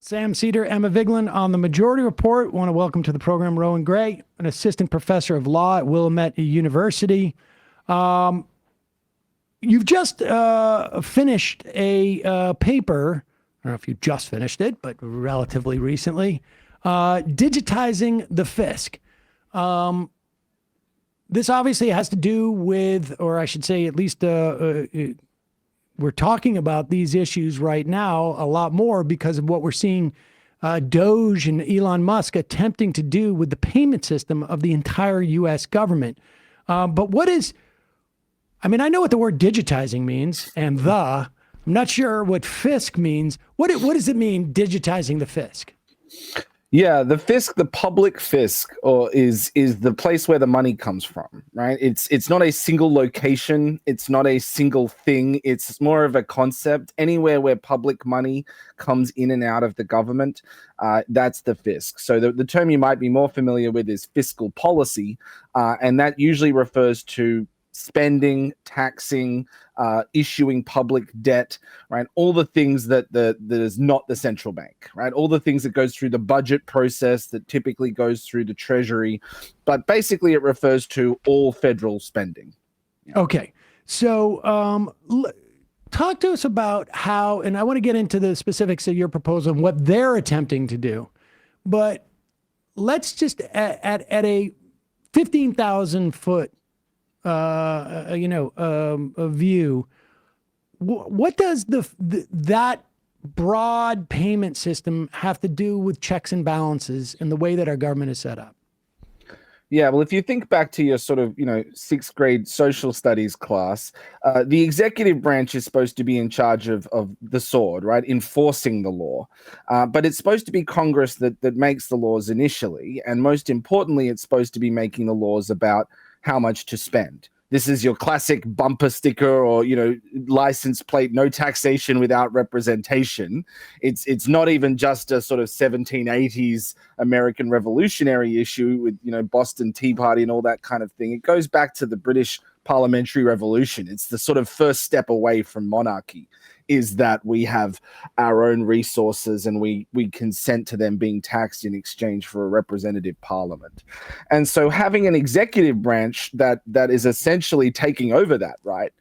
Sam Seder, Emma Vigeland on the Majority Report. Want to welcome to the program Rohan Grey, an assistant professor of law at Willamette University. You've just finished a paper. I don't know if you just finished it, but relatively recently, digitizing the fisc. This obviously has to do with, or I should say, at least we're talking about these issues right now a lot more because of what we're seeing DOGE and Elon Musk attempting to do with the payment system of the entire U.S. government. But what is, I mean, I know what the word digitizing means, and I'm not sure what fisc means. What does it mean, digitizing the fisc? Yeah, the fisc, the public fisc, is the place where the money comes from, right? It's not a single location. It's not a single thing. It's more of a concept. Anywhere where public money comes in and out of the government, that's the fisc. So the term you might be more familiar with is fiscal policy, and that usually refers to spending, taxing, issuing public debt, right? All the things that is not the central bank, right? All the things that goes through the budget process that typically goes through the Treasury, but basically it refers to all federal spending. Okay, so talk to us about how, and I want to get into the specifics of your proposal and what they're attempting to do, but let's just at a 15,000 foot a view. What does that broad payment system have to do with checks and balances and the way that our government is set up? Yeah, well, if you think back to your sort of, sixth grade social studies class, the executive branch is supposed to be in charge of the sword, right? Enforcing the law. But it's supposed to be Congress that makes the laws initially. And most importantly, it's supposed to be making the laws about how much to spend. This is your classic bumper sticker or, license plate, no taxation without representation. It's not even just a sort of 1780s American revolutionary issue with, Boston Tea Party and all that kind of thing. It goes back to the British parliamentary revolution. It's the sort of first step away from monarchy, is that we have our own resources and we consent to them being taxed in exchange for a representative parliament. And so having an executive branch that is essentially taking over that, right,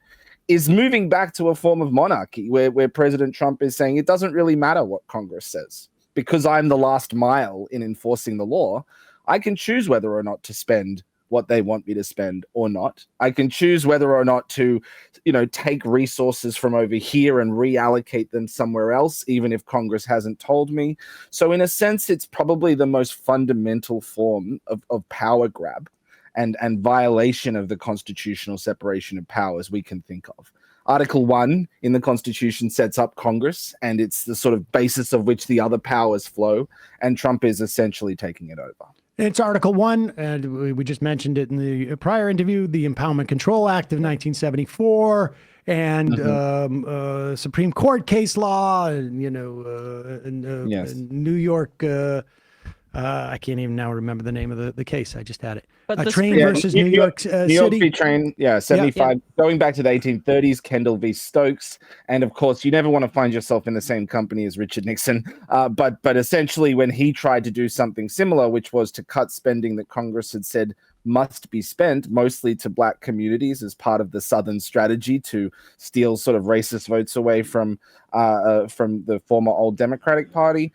is moving back to a form of monarchy where President Trump is saying it doesn't really matter what Congress says because I'm the last mile in enforcing the law. I can choose whether or not to spend what they want me to spend or not. I can choose whether or not to, take resources from over here and reallocate them somewhere else, even if Congress hasn't told me. So in a sense, it's probably the most fundamental form of power grab and violation of the constitutional separation of powers we can think of. Article 1 in the Constitution sets up Congress, and it's the sort of basis of which the other powers flow, and Trump is essentially taking it over. It's Article 1, and we just mentioned it in the prior interview, the Impoundment Control Act of 1974, and Supreme Court case law, and, yes. New York, I can't even now remember the name of the case. I just had it. But Train versus New York City. New York v. Train, 75, going back to the 1830s, Kendall v. Stokes. And of course, you never want to find yourself in the same company as Richard Nixon. But essentially, when he tried to do something similar, which was to cut spending that Congress had said must be spent mostly to black communities as part of the Southern strategy to steal sort of racist votes away from the former old Democratic Party,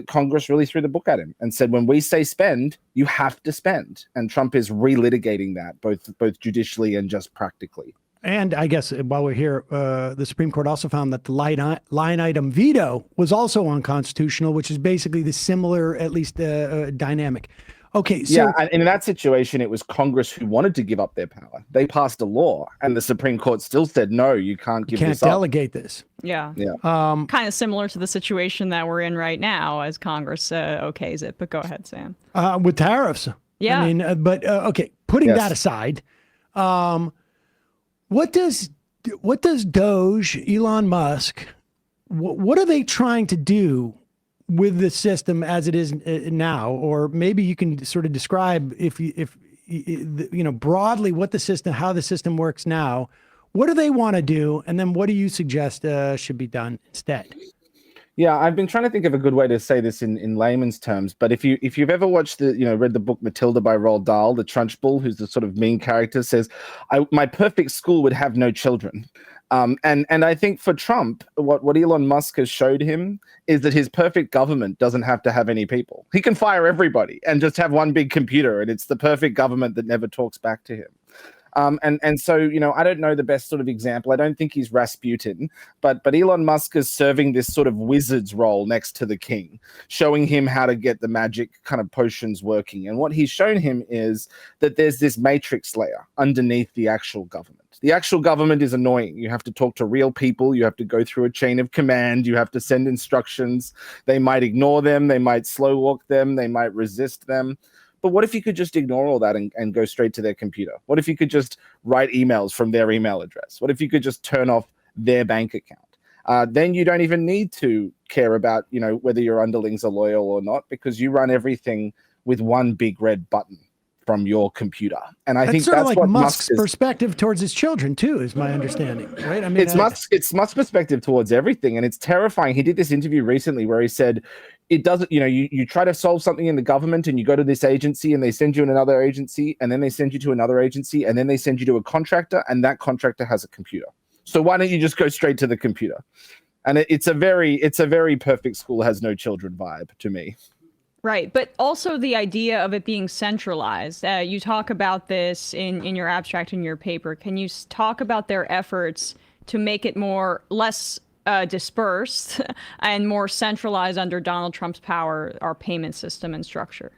Congress really threw the book at him and said, when we say spend, you have to spend. And Trump is relitigating that both judicially and just practically. And I guess while we're here, the Supreme Court also found that the line item veto was also unconstitutional, which is basically the similar, at least dynamic. Okay, so yeah, and in that situation, it was Congress who wanted to give up their power. They passed a law, and the Supreme Court still said, no, you can't give this up. Delegate this. Yeah. Kind of similar to the situation that we're in right now as Congress okays it. But go ahead, Sam. With tariffs. Yeah. I mean, okay, putting that aside, what does DOGE, Elon Musk, what are they trying to do with the system as it is now? Or maybe you can sort of describe if broadly what the system, how the system works now. What do they want to do? And then what do you suggest should be done instead? Yeah, I've been trying to think of a good way to say this in layman's terms, but if you've ever watched read the book Matilda by Roald Dahl, the Trunchbull, who's the sort of main character, says, my perfect school would have no children. And I think for Trump, what Elon Musk has showed him is that his perfect government doesn't have to have any people. He can fire everybody and just have one big computer, and it's the perfect government that never talks back to him. And so, I don't know the best sort of example. I don't think he's Rasputin, but Elon Musk is serving this sort of wizard's role next to the king, showing him how to get the magic kind of potions working. And what he's shown him is that there's this matrix layer underneath the actual government. The actual government is annoying. You have to talk to real people. You have to go through a chain of command. You have to send instructions. They might ignore them. They might slow walk them. They might resist them. But what if you could just ignore all that and go straight to their computer? What if you could just write emails from their email address? What if you could just turn off their bank account? Then you don't even need to care about, whether your underlings are loyal or not, because you run everything with one big red button from your computer. And I think sort that's of like what Musk's Musk perspective towards his children too, is my understanding, right? I mean, it's Musk's perspective towards everything, and it's terrifying. He did this interview recently where he said, it doesn't, you try to solve something in the government and you go to this agency and they send you to another agency, and then they send you to another agency, and then they send you to a contractor, and that contractor has a computer. So why don't you just go straight to the computer? And it's a very perfect school has no children vibe to me. Right. But also the idea of it being centralized. You talk about this in your abstract in your paper. Can you talk about their efforts to make it less dispersed and more centralized under Donald Trump's power, our payment system and structure?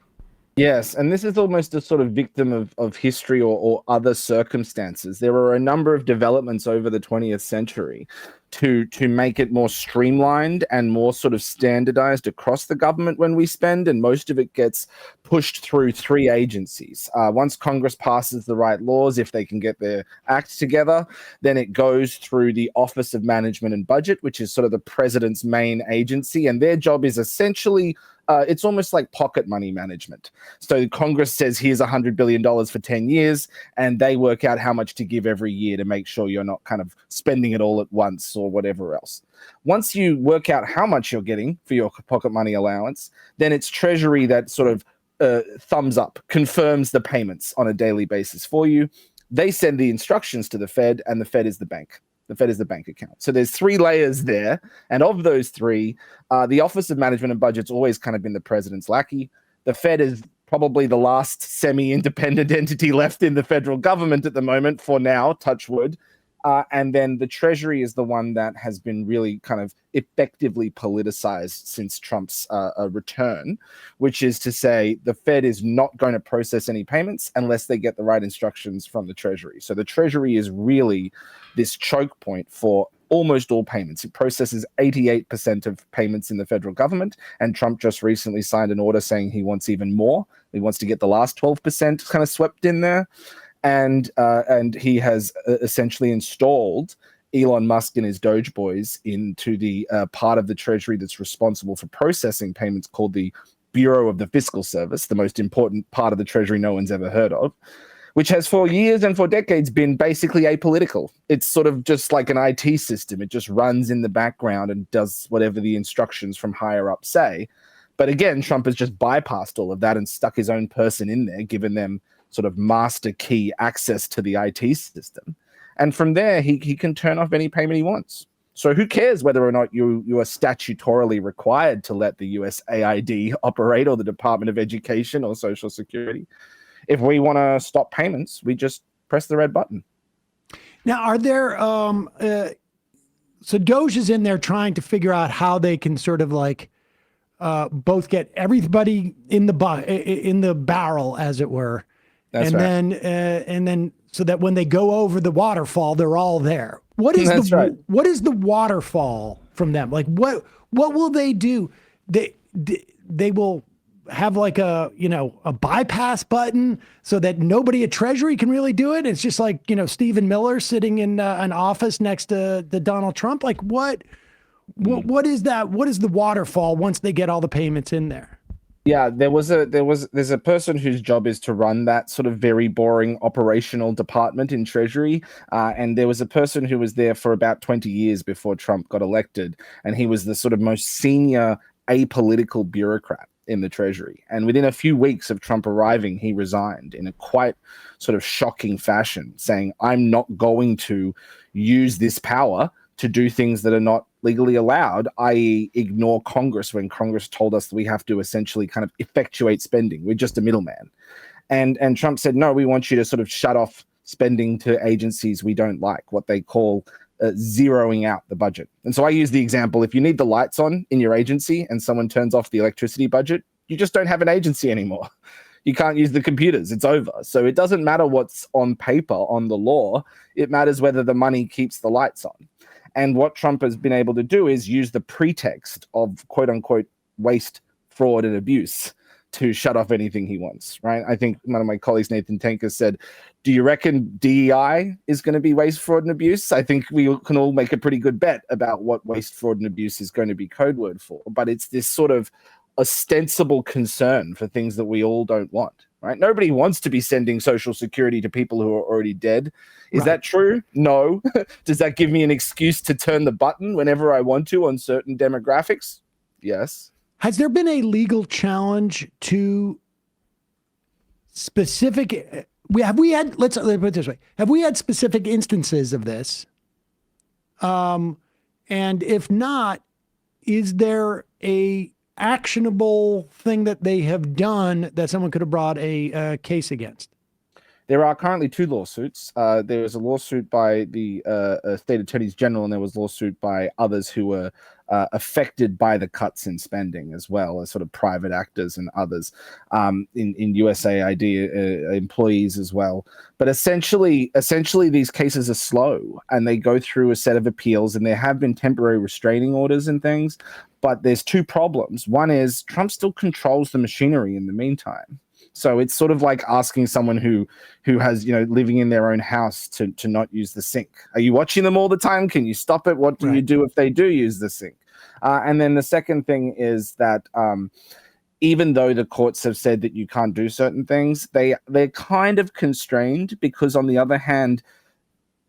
Yes, and this is almost a sort of victim of history or other circumstances. There were a number of developments over the 20th century to make it more streamlined and more sort of standardized across the government when we spend, and most of it gets pushed through three agencies. Once Congress passes the right laws, if they can get their act together, then it goes through the Office of Management and Budget, which is sort of the president's main agency, and their job is essentially it's almost like pocket money management. So Congress says, here's $100 billion for 10 years, and they work out how much to give every year to make sure you're not kind of spending it all at once or whatever else. Once you work out how much you're getting for your pocket money allowance, then it's Treasury that sort of thumbs up, confirms the payments on a daily basis for you. They send the instructions to the Fed, and the Fed is the bank. The Fed is the bank account. So there's three layers there. And of those three, the Office of Management and Budget's always kind of been the president's lackey. The Fed is probably the last semi-independent entity left in the federal government at the moment, for now, touch wood. And then the Treasury is the one that has been really kind of effectively politicized since Trump's return, which is to say the Fed is not going to process any payments unless they get the right instructions from the Treasury. So the Treasury is really this choke point for almost all payments. It processes 88% of payments in the federal government, and Trump just recently signed an order saying he wants even more. He wants to get the last 12% kind of swept in there. And he has essentially installed Elon Musk and his DOGE boys into the part of the Treasury that's responsible for processing payments, called the Bureau of the Fiscal Service, the most important part of the Treasury no one's ever heard of, which has for years and for decades been basically apolitical. It's sort of just like an IT system. It just runs in the background and does whatever the instructions from higher up say. But again, Trump has just bypassed all of that and stuck his own person in there, given them sort of master key access to the IT system. And from there, he can turn off any payment he wants. So who cares whether or not you are statutorily required to let the USAID operate, or the Department of Education or Social Security? If we want to stop payments, we just press the red button. Now, are there, so DOGE is in there trying to figure out how they can sort of like both get everybody in the barrel, as it were. That's and right. And then so that when they go over the waterfall, they're all there. What is what is the waterfall from them? Like what will they do? They will have like a bypass button so that nobody at Treasury can really do it. It's just like, Stephen Miller sitting in an office next to the Donald Trump. Like what is that? What is the waterfall once they get all the payments in there? Yeah, there's a person whose job is to run that sort of very boring operational department in Treasury, and there was a person who was there for about 20 years before Trump got elected, and he was the sort of most senior apolitical bureaucrat in the Treasury. And within a few weeks of Trump arriving, he resigned in a quite sort of shocking fashion, saying, "I'm not going to use this power to do things that are not legally allowed, i.e. ignore Congress when Congress told us that we have to essentially kind of effectuate spending. We're just a middleman." And Trump said, "No, we want you to sort of shut off spending to agencies we don't like," what they call zeroing out the budget. And so I use the example, if you need the lights on in your agency and someone turns off the electricity budget, you just don't have an agency anymore. You can't use the computers. It's over. So it doesn't matter what's on paper on the law. It matters whether the money keeps the lights on. And what Trump has been able to do is use the pretext of quote unquote waste, fraud, and abuse to shut off anything he wants, right? I think one of my colleagues, Nathan Tanker, said, "Do you reckon DEI is going to be waste, fraud, and abuse?" I think we can all make a pretty good bet about what waste, fraud, and abuse is going to be code word for. But it's this sort of ostensible concern for things that we all don't want. Right? Nobody wants to be sending Social Security to people who are already dead. Is that true? No. Does that give me an excuse to turn the button whenever I want to on certain demographics? Yes. Has there been a legal challenge to specific? Have we had? Let's put it this way: have we had specific instances of this? And if not, is there a actionable thing that they have done that someone could have brought a case against? There are currently two lawsuits. There is a lawsuit by the state attorneys general, and there was a lawsuit by others who were affected by the cuts in spending, as well as sort of private actors and others in USAID employees as well. But essentially, these cases are slow, and they go through a set of appeals, and there have been temporary restraining orders and things. But there's two problems. One is Trump still controls the machinery in the meantime. So it's sort of like asking someone who has, living in their own house to not use the sink. Are you watching them all the time? Can you stop it? What do you do if they do use the sink? And then the second thing is that even though the courts have said that you can't do certain things, they're kind of constrained, because on the other hand,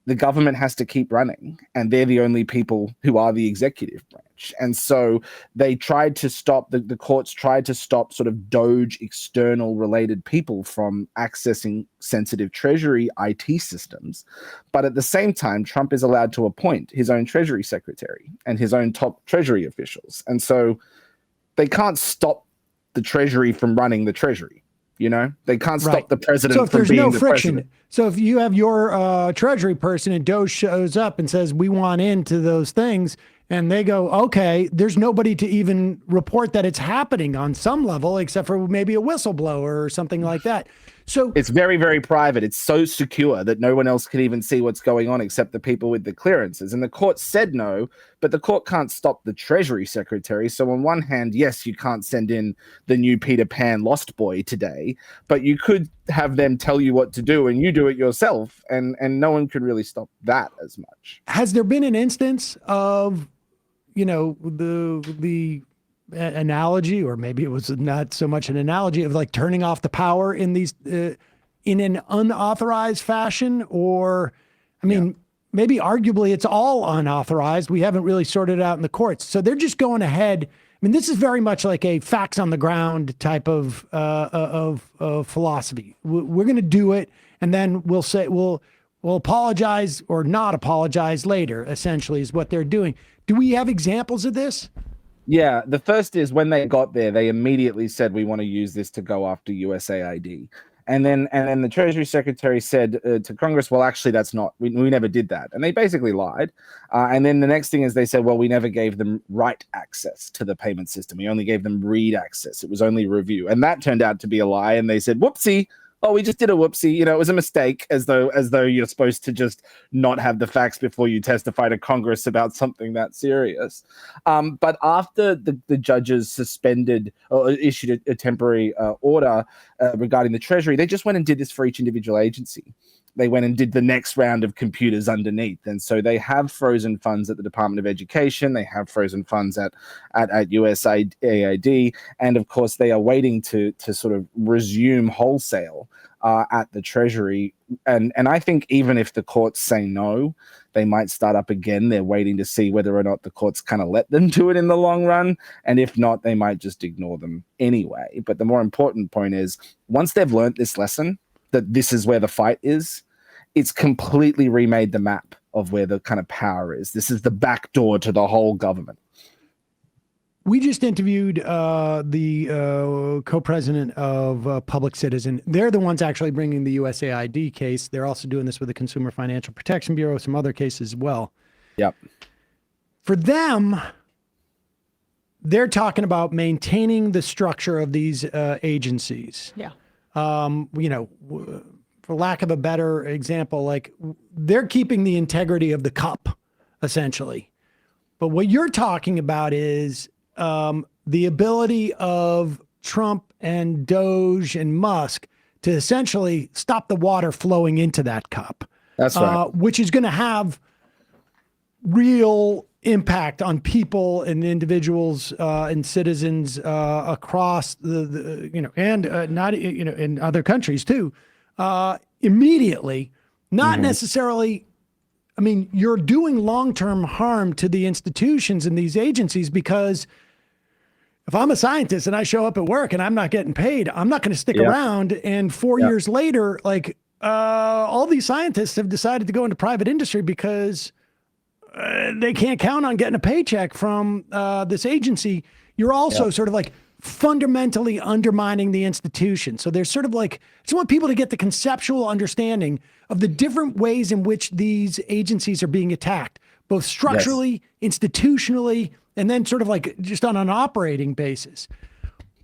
the government has to keep running, and they're the only people who are the executive branch. And so they tried to stop, the courts tried to stop sort of DOGE external related people from accessing sensitive Treasury IT systems. But at the same time, Trump is allowed to appoint his own Treasury secretary and his own top Treasury officials. And so they can't stop the Treasury from running the Treasury. They can't stop the president from being the president. So if you have your Treasury person and DOGE shows up and says, "We want into those things," and they go, "Okay," there's nobody to even report that it's happening on some level, except for maybe a whistleblower or something like that. So it's very, very private. It's so secure that no one else can even see what's going on except the people with the clearances. And the court said no, but the court can't stop the Treasury secretary. So on one hand, yes, you can't send in the new Peter Pan Lost Boy today, but you could have them tell you what to do and you do it yourself. And no one could really stop that as much. Has there been an instance of, the analogy, or maybe it was not so much an analogy, of like turning off the power in these in an unauthorized fashion? Or maybe arguably it's all unauthorized. We haven't really sorted it out in the courts, so they're just going ahead. This is very much like a facts on the ground type of philosophy. We're going to do it, and then we'll say we'll apologize or not apologize later, essentially, is what they're doing. Do we have examples of this? Yeah, the first is when they got there, they immediately said, "We want to use this to go after USAID." And then the Treasury Secretary said to Congress, "Well, actually, that's not, we never did that." And they basically lied. And then the next thing is they said, "Well, we never gave them write access to the payment system. We only gave them read access. It was only review." And that turned out to be a lie. And they said, "Whoopsie. Oh, we just did a whoopsie. It was a mistake," as though you're supposed to just not have the facts before you testify to Congress about something that serious. But after the judges suspended or issued a temporary order regarding the Treasury, they just went and did this for each individual agency. they went and did the next round of computers underneath. And so they have frozen funds at the Department of Education. They have frozen funds at USAID. And of course, they are waiting to sort of resume wholesale at the Treasury. And I think even if the courts say no, they might start up again. They're waiting to see whether or not the courts kind of let them do it in the long run. And if not, they might just ignore them anyway. But the more important point is, once they've learned this lesson, that this is where the fight is, it's completely remade the map of where the kind of power is. This is the back door to the whole government. We just interviewed the co-president of Public Citizen. They're the ones actually bringing the USAID case. They're also doing this with the Consumer Financial Protection Bureau, some other cases as well. Yep. For them, they're talking about maintaining the structure of these agencies. Yeah. You know, for lack of a better example, like they're keeping the integrity of the cup, essentially. But what you're talking about is the ability of Trump and DOGE and Musk to essentially stop the water flowing into that cup. That's right. Which is going to have real impact on people and individuals and citizens across the you know, and not, you know, in other countries too, immediately, not necessarily. I mean, you're doing long-term harm to the institutions and these agencies, because if I'm a scientist and I show up at work and I'm not getting paid, I'm not going to stick around. And 4 years later, like all these scientists have decided to go into private industry because they can't count on getting a paycheck from this agency. You're also sort of like fundamentally undermining the institution. So there's sort of like, I just want people to get the conceptual understanding of the different ways in which these agencies are being attacked, both structurally, institutionally, and then sort of like just on an operating basis.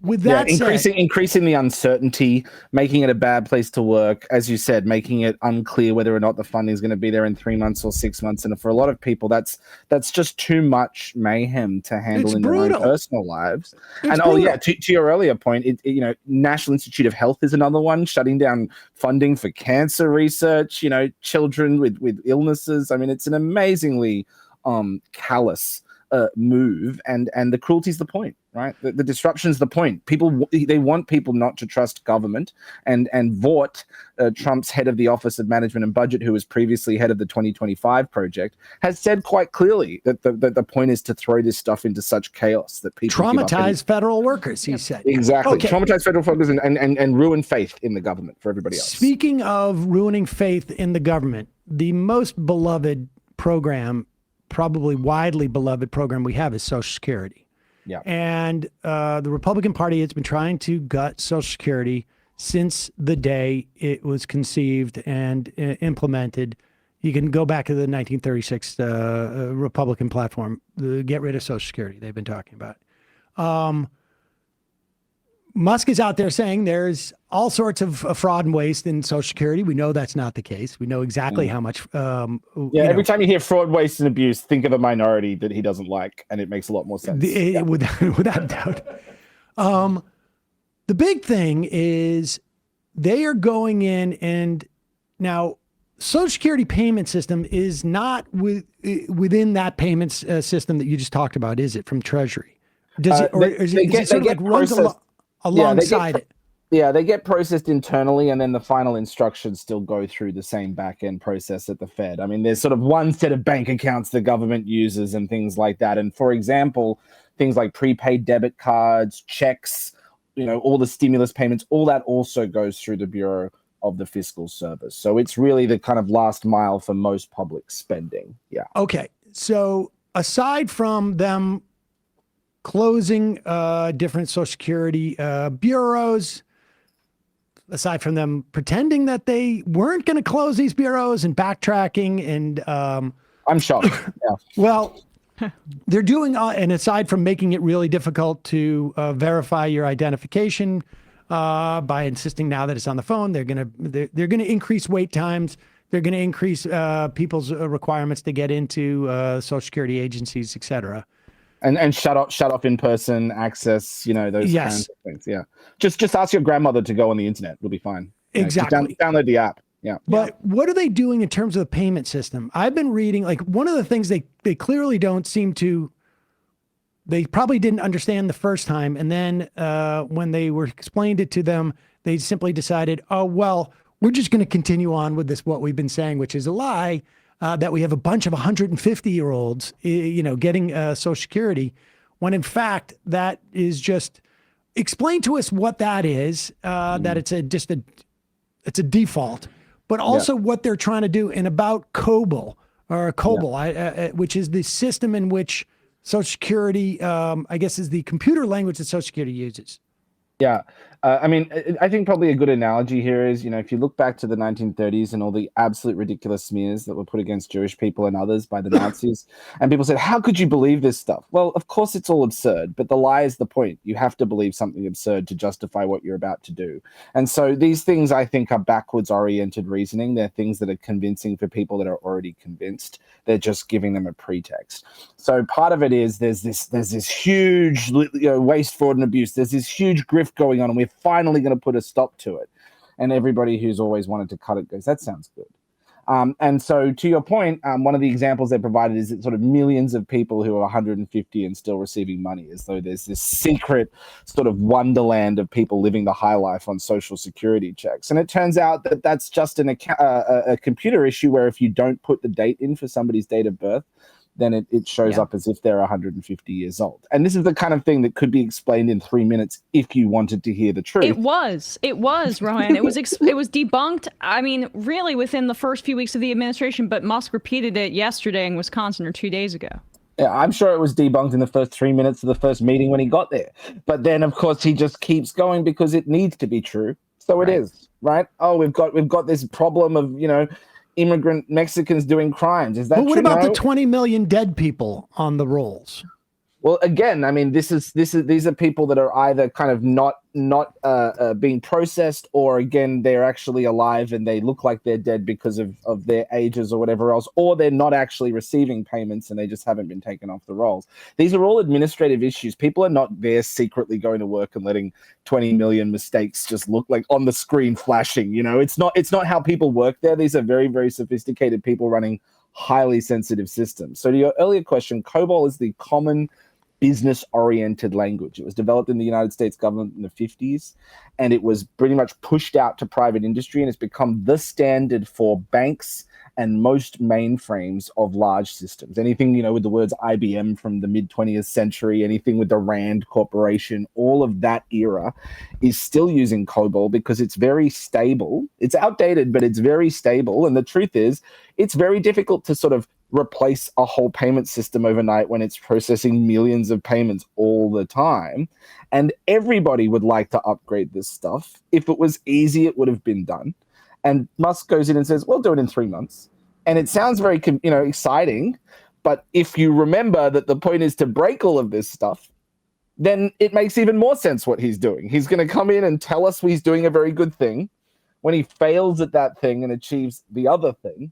With that said, increasing the uncertainty, making it a bad place to work, as you said, making it unclear whether or not the funding is going to be there in 3 months or 6 months. And for a lot of people, that's just too much mayhem to handle in their own personal lives. To your earlier point, you know, National Institute of Health is another one, shutting down funding for cancer research, you know, children with illnesses. I mean, it's an amazingly callous move, and the cruelty is the point, right? The disruption is the point. People, they want people not to trust government, and Vought, Trump's head of the Office of Management and Budget, who was previously head of the 2025 project, has said quite clearly that the point is to throw this stuff into such chaos that people traumatize federal workers, he said. Exactly. Okay. Traumatize federal workers and ruin faith in the government for everybody else. Speaking of ruining faith in the government, the most beloved program, probably widely beloved program we have, is Social Security. Yeah. And the Republican Party has been trying to gut Social Security since the day it was conceived and implemented. You can go back to the 1936 Republican platform, get rid of Social Security. They've been talking about it. Musk is out there saying there's all sorts of fraud and waste in Social Security. We know that's not the case. We know exactly how much. Every time you hear fraud, waste, and abuse, think of a minority that he doesn't like, and it makes a lot more sense. Without doubt. The big thing is they are going in, and now Social Security payment system is not within that payments system that you just talked about, is it, from Treasury? Does it, or is it sort of like runs alongside it? Yeah, they get processed internally, and then the final instructions still go through the same back-end process at the Fed. I mean, there's sort of one set of bank accounts the government uses and things like that. And for example, things like prepaid debit cards, checks, you know, all the stimulus payments, all that also goes through the Bureau of the Fiscal Service. So it's really the kind of last mile for most public spending. Yeah. Okay. So aside from them closing different Social Security bureaus, aside from them pretending that they weren't going to close these bureaus and backtracking, and I'm shocked. Yeah. Well, they're doing, and aside from making it really difficult to verify your identification by insisting now that it's on the phone, they're going to increase wait times. They're going to increase people's requirements to get into Social Security agencies, et cetera. And shut off in-person access, you know, those kinds of things. Yeah. Just ask your grandmother to go on the internet. It'll be fine. Exactly. Download the app. Yeah. But what are they doing in terms of the payment system? I've been reading, like, one of the things they clearly don't seem to, they probably didn't understand the first time. And then when they were explained it to them, they simply decided, oh, well, we're just going to continue on with this, what we've been saying, which is a lie, that we have a bunch of 150-year-olds, getting Social Security, when in fact, that is just, explain to us what that is, that it's a default, but also what they're trying to do, and about COBOL, which is the system in which Social Security, I guess, is the computer language that Social Security uses. Yeah. I mean, I think probably a good analogy here is, if you look back to the 1930s and all the absolute ridiculous smears that were put against Jewish people and others by the Nazis, and people said, how could you believe this stuff? Well, of course, it's all absurd, but the lie is the point. You have to believe something absurd to justify what you're about to do. And so these things, I think, are backwards oriented reasoning. They're things that are convincing for people that are already convinced. They're just giving them a pretext. So part of it is there's this huge waste, fraud, and abuse. There's this huge grift going on, and we're finally going to put a stop to it. And everybody who's always wanted to cut it goes, that sounds good. And so to your point, one of the examples they provided is that sort of millions of people who are 150 and still receiving money, as though there's this secret sort of wonderland of people living the high life on Social Security checks. And it turns out that that's just a computer issue where if you don't put the date in for somebody's date of birth, then it shows up as if they're 150 years old. And this is the kind of thing that could be explained in 3 minutes if you wanted to hear the truth. It was, Rohan. It was debunked, I mean, really within the first few weeks of the administration, but Musk repeated it yesterday in Wisconsin or 2 days ago. Yeah, I'm sure it was debunked in the first 3 minutes of the first meeting when he got there. But then, of course, he just keeps going because it needs to be true. So it is, right? Oh, we've got this problem of, immigrant Mexicans doing crimes. Is that true? But what about the 20 million dead people on the rolls? Well, again, I mean, these are people that are either kind of not being processed, or again, they're actually alive and they look like they're dead because of their ages or whatever else, or they're not actually receiving payments and they just haven't been taken off the rolls. These are all administrative issues. People are not there secretly going to work and letting 20 million mistakes just look like on the screen flashing. It's not how people work there. These are very, very sophisticated people running highly sensitive systems. So to your earlier question, COBOL is the common business-oriented language. It was developed in the United States government in the 50s, and it was pretty much pushed out to private industry, and it's become the standard for banks and most mainframes of large systems. Anything, with the words IBM from the mid-20th century, anything with the Rand Corporation, all of that era is still using COBOL because it's very stable. It's outdated, but it's very stable. And the truth is, it's very difficult to sort of replace a whole payment system overnight when it's processing millions of payments all the time. And everybody would like to upgrade this stuff. If it was easy, it would have been done. And Musk goes in and says, we'll do it in 3 months. And it sounds very, exciting. But if you remember that the point is to break all of this stuff, then it makes even more sense what he's doing. He's going to come in and tell us he's doing a very good thing. When he fails at that thing and achieves the other thing,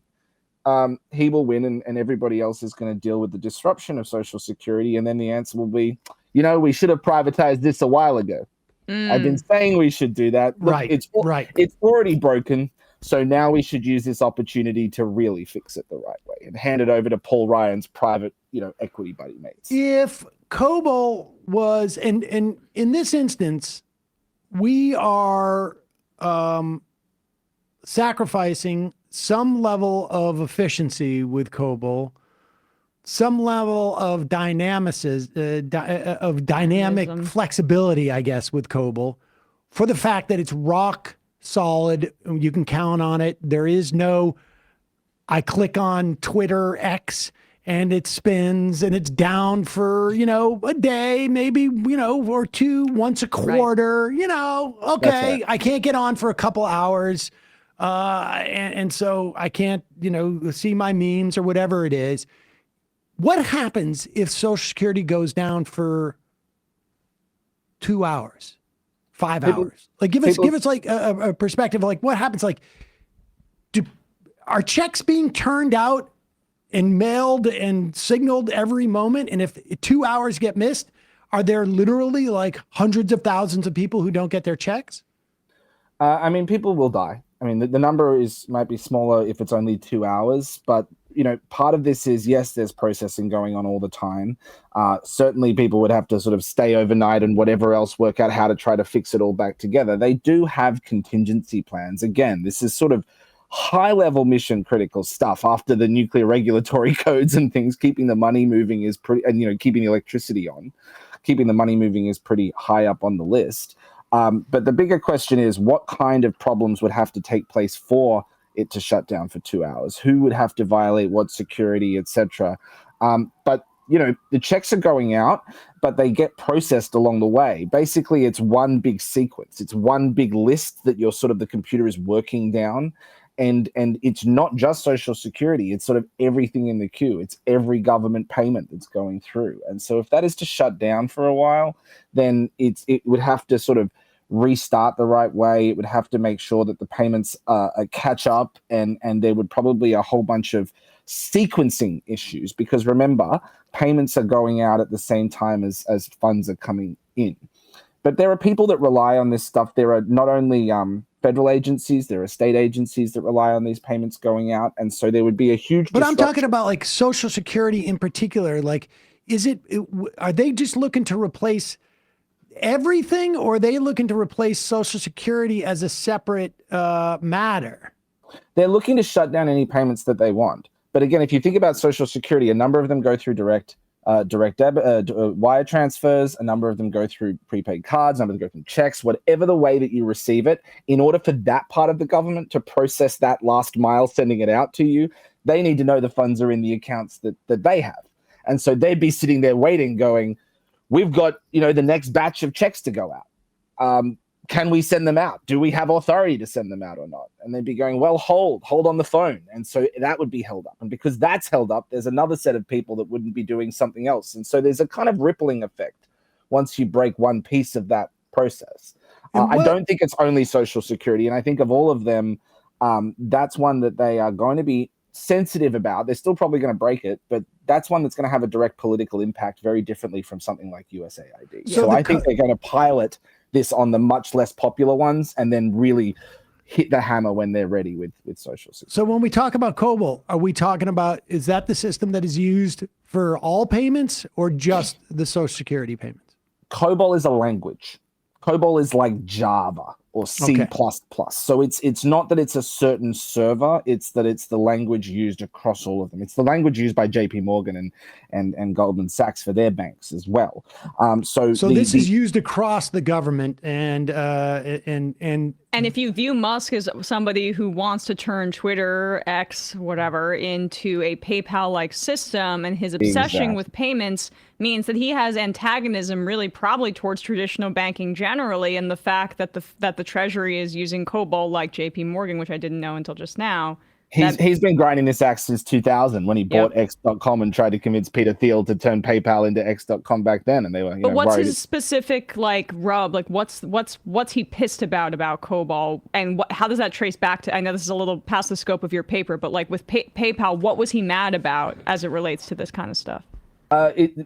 he will win, and everybody else is going to deal with the disruption of Social Security. And then the answer will be, we should have privatized this a while ago. I've been saying we should do that. Look, Right. It's already broken. So now we should use this opportunity to really fix it the right way and hand it over to Paul Ryan's private, equity buddy mates. If COBOL was, and in this instance, we are sacrificing some level of efficiency with COBOL, some level of dynamic flexibility, I guess, with COBOL, for the fact that it's rock solid. You can count on it. There is no, I click on Twitter X and it spins and it's down for, a day, maybe, or two, once a quarter, okay, right. I can't get on for a couple hours. And so I can't, see my memes or whatever it is. What happens if Social Security goes down for 2 hours, 5 hours? Like, give us like a perspective. Like, what happens? Like, are checks being turned out and mailed and signaled every moment? And if 2 hours get missed, are there literally like hundreds of thousands of people who don't get their checks? I mean, people will die. I mean, the number might be smaller if it's only 2 hours, but part of this is, yes, there's processing going on all the time. Certainly people would have to sort of stay overnight and whatever else, work out how to try to fix it all back together. They do have contingency plans. Again, this is sort of high level mission critical stuff after the nuclear regulatory codes and things. Keeping the money moving is pretty, and keeping the electricity on, keeping the money moving is pretty high up on the list. But the bigger question is, what kind of problems would have to take place for it to shut down for 2 hours? Who would have to violate what security, etc.? But the checks are going out, but they get processed along the way. Basically, it's one big sequence. It's one big list that the computer is working down. And it's not just Social Security. It's sort of everything in the queue. It's every government payment that's going through. And so if that is to shut down for a while, then it would have to sort of restart the right way. It would have to make sure that the payments catch up, and there would probably a whole bunch of sequencing issues, because remember, payments are going out at the same time as funds are coming in. But there are people that rely on this stuff. There are not only federal agencies, there are state agencies that rely on these payments going out. And so there would be a huge But I'm talking about like Social Security in particular. Like, are they just looking to replace everything, or are they looking to replace Social Security as a separate matter? They're looking to shut down any payments that they want. But again, if you think about Social Security, a number of them go through direct debit, wire transfers. A number of them go through prepaid cards. A number of them go through checks. Whatever the way that you receive it, in order for that part of the government to process that last mile, sending it out to you, they need to know the funds are in the accounts that they have. And so they'd be sitting there waiting, going, we've got the next batch of checks to go out. Can we send them out? Do we have authority to send them out or not? And they'd be going, well, hold on the phone. And so that would be held up. And because that's held up, there's another set of people that wouldn't be doing something else. And so there's a kind of rippling effect once you break one piece of that process. I don't think it's only Social Security. And I think of all of them, that's one that they are going to be sensitive about. They're still probably going to break it, but that's one that's going to have a direct political impact very differently from something like USAID. So I think they're going to pilot this on the much less popular ones and then really hit the hammer when they're ready with Social Security. So when we talk about COBOL, are we talking about, is that the system that is used for all payments or just the Social Security payments? COBOL is a language. COBOL is like Java or C++. Okay. So it's not that it's a certain server, it's that it's the language used across all of them. It's the language used by JP Morgan and Goldman Sachs for their banks as well. So this is used across the government and if you view Musk as somebody who wants to turn Twitter, X, whatever, into a PayPal-like system, and his obsession with payments means that he has antagonism really probably towards traditional banking generally, and the fact that the Treasury is using COBOL like JP Morgan, which I didn't know until just now. He's been grinding this axe since 2000 when he bought X.com and tried to convince Peter Thiel to turn PayPal into X.com back then, and they were. But what's his specific rub? Like what's he pissed about COBOL, and how does that trace back to? I know this is a little past the scope of your paper, but like with PayPal, what was he mad about as it relates to this kind of stuff?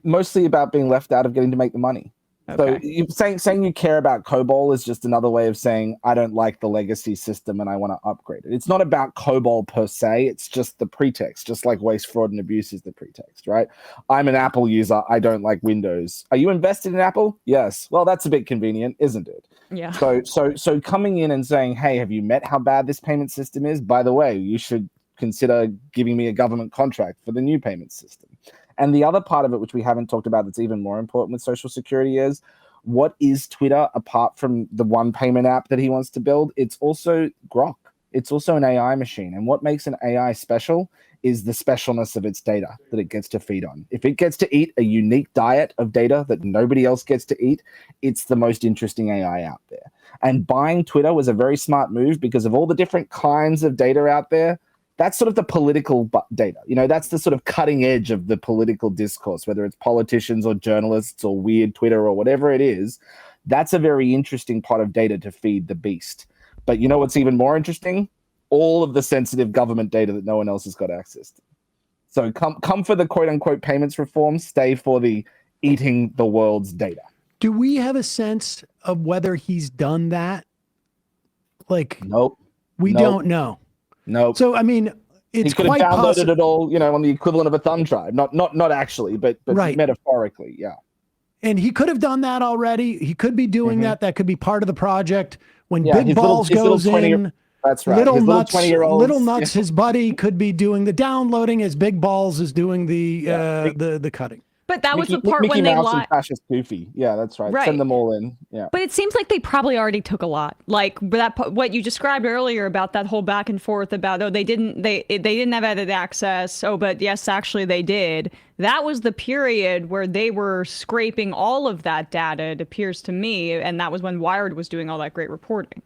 Mostly about being left out of getting to make the money. Okay. So saying you care about COBOL is just another way of saying I don't like the legacy system and I want to upgrade it. It's not about COBOL per se. It's just the pretext, just like waste, fraud, and abuse is the pretext, right? I'm an Apple user. I don't like Windows. Are you invested in Apple? Yes. Well, that's a bit convenient, isn't it? Yeah. So coming in and saying, hey, have you met how bad this payment system is? By the way, you should consider giving me a government contract for the new payment system. And the other part of it, which we haven't talked about that's even more important with Social Security, is what is Twitter apart from the one payment app that he wants to build? It's also Grok. It's also an AI machine. And what makes an AI special is the specialness of its data that it gets to feed on. If it gets to eat a unique diet of data that nobody else gets to eat, it's the most interesting AI out there. And buying Twitter was a very smart move because of all the different kinds of data out there. That's sort of the political data. That's the sort of cutting edge of the political discourse, whether it's politicians or journalists or weird Twitter or whatever it is. That's a very interesting pot of data to feed the beast. But you know what's even more interesting? All of the sensitive government data that no one else has got access to. So come for the quote unquote payments reform, stay for the eating the world's data. Do we have a sense of whether he's done that? Nope. We Nope. don't know. Nope. So, I mean, He it's could have quite downloaded possible. it all, you know, on the equivalent of a thumb drive. Not actually, but Right. metaphorically, yeah. And he could have done that already. He could be doing that. That could be part of the project. When Yeah, Big his Balls little goes 20 in, That's right. Little His little Nuts, 20-year-olds. Little Nuts, his buddy could be doing the downloading as Big Balls is doing the cutting. But that was the Mickey, part Mickey when they Mouse lied. and Cassius Goofy. Yeah, that's right. Right. Send them all in. Yeah. But it seems like they probably already took a lot. Like what you described earlier about that whole back and forth about, oh, they didn't have edited access. Oh, but yes, actually they did. That was the period where they were scraping all of that data, it appears to me, and that was when Wired was doing all that great reporting.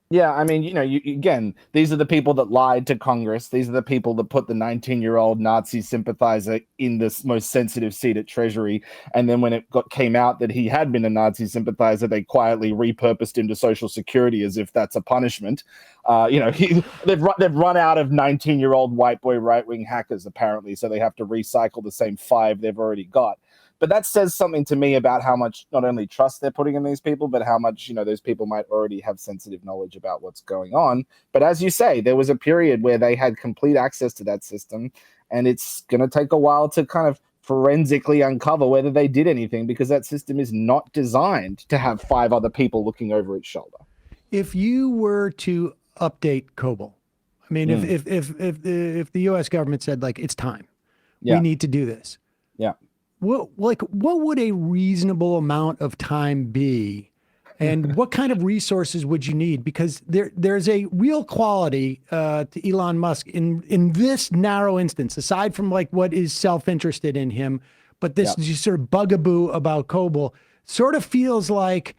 Yeah, I mean, you know, again, these are the people that lied to Congress. These are the people that put the 19-year-old Nazi sympathizer in this most sensitive seat at Treasury. And then when it came out that he had been a Nazi sympathizer, they quietly repurposed him to Social Security as if that's a punishment. You know, they've run out of 19-year-old white boy right-wing hackers, apparently, so they have to recycle the same 5 they've already got. But that says something to me about how much not only trust they're putting in these people, but how much, you know, those people might already have sensitive knowledge about what's going on. But as you say, there was a period where they had complete access to that system, and it's going to take a while to kind of forensically uncover whether they did anything, because that system is not designed to have 5 other people looking over its shoulder. If you were to update COBOL, I mean, if the U.S. government said, like, it's time, we need to do this. Yeah. What would a reasonable amount of time be, and what kind of resources would you need? Because there's a real quality to Elon Musk in this narrow instance, aside from like what is self-interested in him, but this just sort of bugaboo about COBOL sort of feels like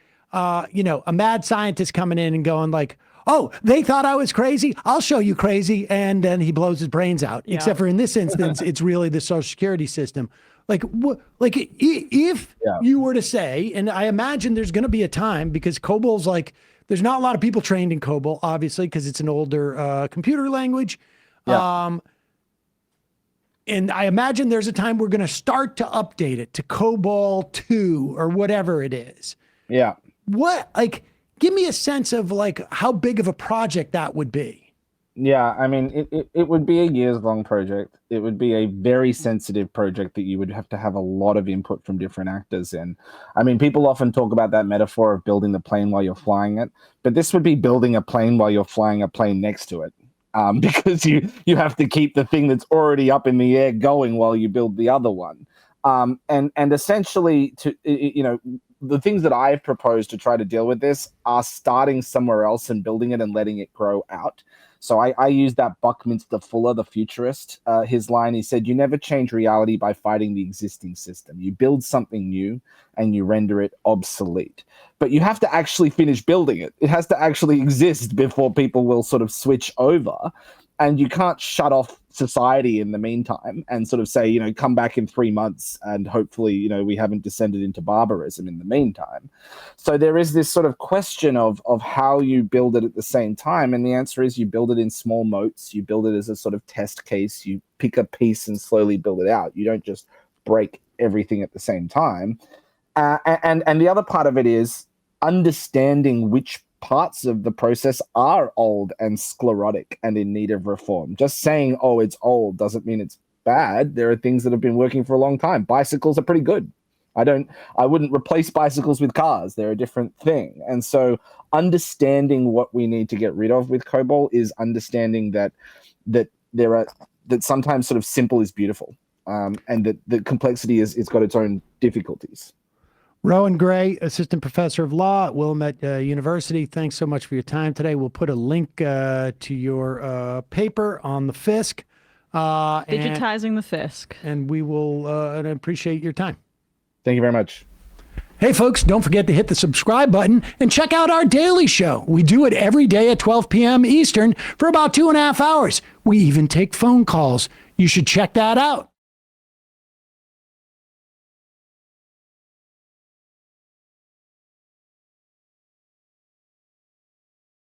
you know, a mad scientist coming in and going like, oh, they thought I was crazy, I'll show you crazy, and then he blows his brains out. Yeah. Except for in this instance, it's really the Social Security system. Like, if you were to say, and I imagine there's going to be a time, because COBOL's like, there's not a lot of people trained in COBOL, obviously, because it's an older computer language. Yeah. And I imagine there's a time we're going to start to update it to COBOL 2 or whatever it is. Yeah. Give me a sense of like how big of a project that would be. Yeah, I mean, it would be a years-long project. It would be a very sensitive project that you would have to have a lot of input from different actors in. I mean, people often talk about that metaphor of building the plane while you're flying it, but this would be building a plane while you're flying a plane next to it, because you have to keep the thing that's already up in the air going while you build the other one. And essentially, the things that I've proposed to try to deal with this are starting somewhere else and building it and letting it grow out. So I use that Buckminster Fuller, the futurist, his line. He said, "You never change reality by fighting the existing system. You build something new and you render it obsolete. But you have to actually finish building it. It has to actually exist before people will sort of switch over. And you can't shut off society in the meantime and sort of say, you know, come back in 3 months and hopefully, you know, we haven't descended into barbarism in the meantime." So there is this sort of question of how you build it at the same time. And the answer is you build it in small motes. You build it as a sort of test case. You pick a piece and slowly build it out. You don't just break everything at the same time. And the other part of it is understanding which parts of the process are old and sclerotic and in need of reform. Just saying, oh, it's old doesn't mean it's bad. There are things that have been working for a long time. Bicycles are pretty good. I wouldn't replace bicycles with cars. They're a different thing. And so understanding what we need to get rid of with COBOL is understanding that sometimes sort of simple is beautiful, and that the complexity it's got its own difficulties. Rohan Grey, Assistant Professor of Law at Willamette University. Thanks so much for your time today. We'll put a link to your paper on the Fisc. Digitizing the Fisc. And we will and I appreciate your time. Thank you very much. Hey, folks, don't forget to hit the subscribe button and check out our daily show. We do it every day at 12 p.m. Eastern for about 2.5 hours. We even take phone calls. You should check that out.